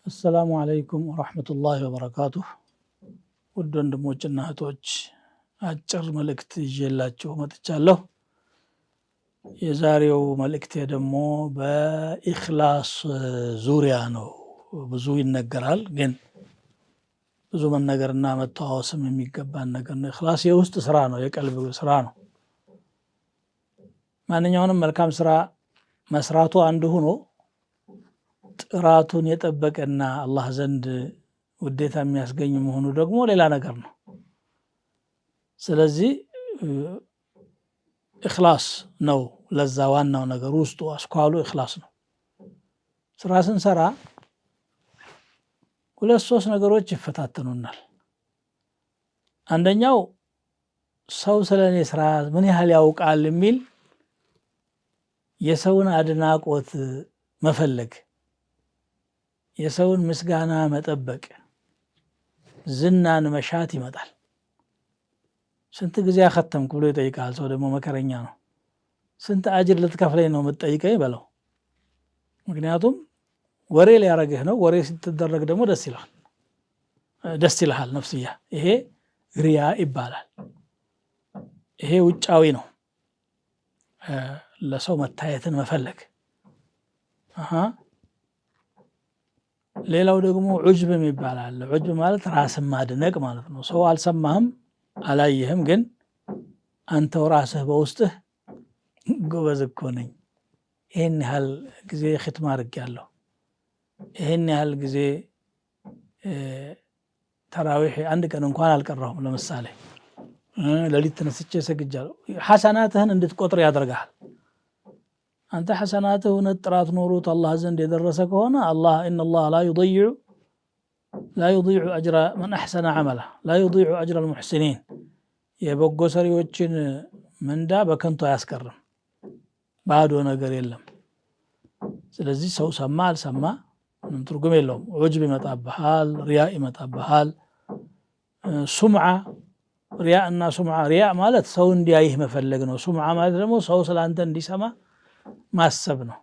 السلام عليكم ورحمة الله وبركاته ውድ ወንድሞችና እህቶች አጭር መልእክት ይዤላችሁ መጥቻለሁ። የዛሬው መልእክቴ ደግሞ በኢኽላስ ዙሪያ ነው። ብዙ ይነገራል፣ ግን ብዙ መነገርና መተዋወስም የሚገባን ነገር ነው። ኢኽላስ የውስጥ ስራ ነው፣ የቀልብ ስራ ነው። ማንኛውንም መልካም ስራ መስራቱ አንዱ ሆኖ ጥራቱን የጠበቀና አላህ ዘንድ ውዴታ የሚያስገኝ መሆኑ ደግሞ ሌላ ነገር ነው። ስለዚህ ኢኽላስ ነው ለዛ ዋናው ነገር፣ ውስጡ አስኳሉ ኢኽላስ ነው። ስራ ስንሰራ ሁለት ሶስት ነገሮች ይፈታተኑናል። አንደኛው ሰው ስለኔ ስራ ምን ያህል ያውቃል የሚል የሰውን አድናቆት መፈለግ፣ የሰውን ምስጋና መጠበቅ፣ ዝናን መሻት ይመጣል። ስንት ጊዜ አኸተምክ ብሎ ይጠይቃል። ሰው ደግሞ መከረኛ ነው። ስንት አጅር ልትከፍለኝ ነው የምትጠይቀኝ በለው። ምክንያቱም ወሬ ሊያረግህ ነው። ወሬ ስትደረግ ደግሞ ደስ ይልሃል ነፍስያ። ይሄ ሪያ ይባላል። ይሄ ውጫዊ ነው፣ ለሰው መታየትን መፈለግ። ሌላው ደግሞ ዑጅብ ይባላል። ዑጅብ ማለት ራስን ማድነቅ ማለት ነው። ሰው አልሰማህም አላየህም፣ ግን አንተው ራስህ በውስጥህ ጎበዝ እኮ ነኝ፣ ይህን ያህል ጊዜ ኽትማ አድርጌያለሁ፣ ይህን ያህል ጊዜ ተራዊሕ አንድ ቀን እንኳን አልቀረሁም፣ ለምሳሌ ሌሊት ተነስቼ ሰግጃለሁ። ሐሰናትህን እንድትቆጥር ያደርግሃል። አንተ ሐሰናትህ እውነት ጥራት ኖሮት አላህ ዘንድ የደረሰ ከሆነ አላህ ኢነላህ ላ ዩዲዑ አጅረ መን አሕሰነ ዐመላ ላ ዩዲዑ አጅረ አልሙሕሲኒን፣ የበጎ ሰሪዎችን ምንዳ በከንቱ አያስቀርም፣ ባዶ ነገር የለም። ስለዚህ ሰው ሰማ አልሰማ ምንም ትርጉም የለውም። ዑጅብ ይመጣብሃል፣ ሪያ ይመጣብሃል። ሱምዓ፣ ሪያ እና ሱምዓ። ሪያ ማለት ሰው እንዲያይህ መፈለግ ነው። ሱምዓ ማለት ደግሞ ሰው ስላንተ እንዲሰማ ማሰብ ነው።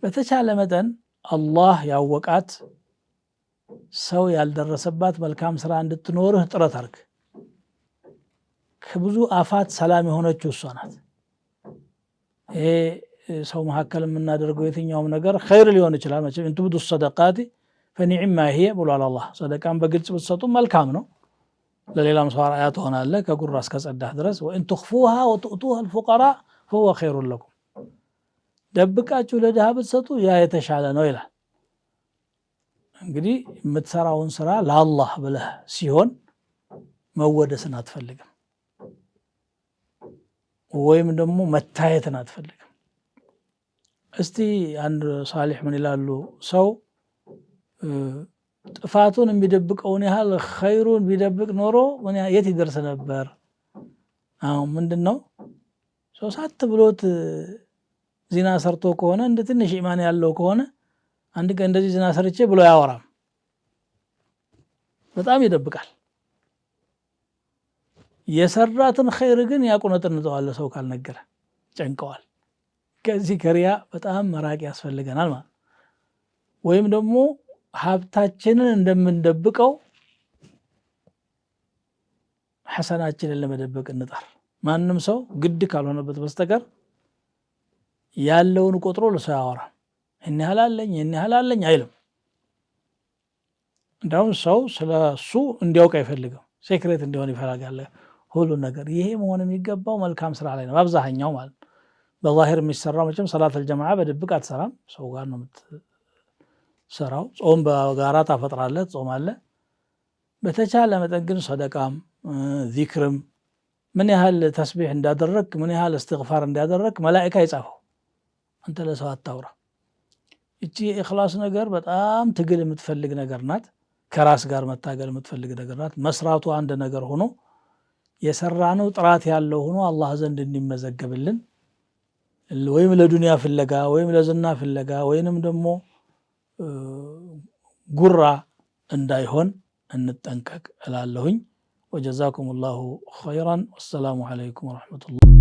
በተቻለ መጠን አላህ ያወቃት ሰው ያልደረሰባት መልካም ስራ እንድትኖርህ ጥረት አድርግ። ከብዙ አፋት ሰላም የሆነችው እሷ ናት። ይሄ ሰው መካከል የምናደርገው የትኛውም ነገር ኸይር ሊሆን ይችላል። መቼም ኢን ቱብዱ ሰደቃቲ ፈኒዕማ ሂየ ብሏል አላህ። ሰደቃን በግልጽ ብትሰጡ መልካም ነው፣ ለሌላም ሰው አርአያ ትሆናለህ ከጉራ እስከጸዳህ ድረስ። ወኢን ትኽፉሃ ወትኡቱሃ አልፉቀራ ፈሁወ ኸይሩን ለኩም፣ ደብቃችሁ ለድሃ ብትሰጡ ያ የተሻለ ነው ይላል። እንግዲህ የምትሰራውን ስራ ለአላህ ብለህ ሲሆን መወደስን አትፈልግም፣ ወይም ደግሞ መታየትን አትፈልግም። እስቲ አንድ ሳሊሕ ምን ይላሉ? ሰው ጥፋቱን የሚደብቀውን ያህል ኸይሩን ቢደብቅ ኖሮ የት ይደርስ ነበር? አሁን ምንድን ነው ሰው ሳት ብሎት ዚና ሰርቶ ከሆነ እንደ ትንሽ ኢማን ያለው ከሆነ አንድ ቀን እንደዚህ ዚና ሰርቼ ብሎ ያወራም፣ በጣም ይደብቃል። የሰራትን ኸይር ግን ያቁነጥንጠዋል። ሰው ካልነገረ ጨንቀዋል። ከዚህ ከሪያ በጣም መራቅ ያስፈልገናል ማለት። ወይም ደግሞ ሀብታችንን እንደምንደብቀው ሐሰናችንን ለመደበቅ እንጣር። ማንም ሰው ግድ ካልሆነበት በስተቀር ያለውን ቆጥሮ ለሰው ያወራል። ይህን ያህል አለኝ አይልም። እንዳውም ሰው ስለሱ እንዲያውቅ አይፈልግም፣ ሴክሬት እንዲሆን ይፈልጋል ሁሉ ነገር። ይሄ መሆን የሚገባው መልካም ስራ ላይ ነው በአብዛኛው ማለት ነው። በዛሂር የሚሰራው መቼም ሰላተል ጀማዓ በድብቅ አትሰራም፣ ሰው ጋር ነው የምትሰራው። ጾም በጋራ ታፈጥራለህ፣ ትጾማለህ። በተቻለ መጠን ግን ሰደቃም ዚክርም ምን ያህል ተስቢሕ እንዳደረግ ምን ያህል እስትግፋር እንዳደረግ መላኢካ ይጻፈው፣ አንተ ለሰው አታውራ። እቺ የኢኽላስ ነገር በጣም ትግል የምትፈልግ ነገር ናት። ከራስ ጋር መታገል የምትፈልግ ነገር ናት። መስራቱ አንድ ነገር ሆኖ የሰራነው ጥራት ያለው ሆኖ አላህ ዘንድ እንዲመዘገብልን፣ ወይም ለዱንያ ፍለጋ ወይም ለዝና ፍለጋ ወይንም ደግሞ ጉራ እንዳይሆን እንጠንቀቅ እላለሁኝ። وجزاكم الله خيرا والسلام عليكم ورحمة الله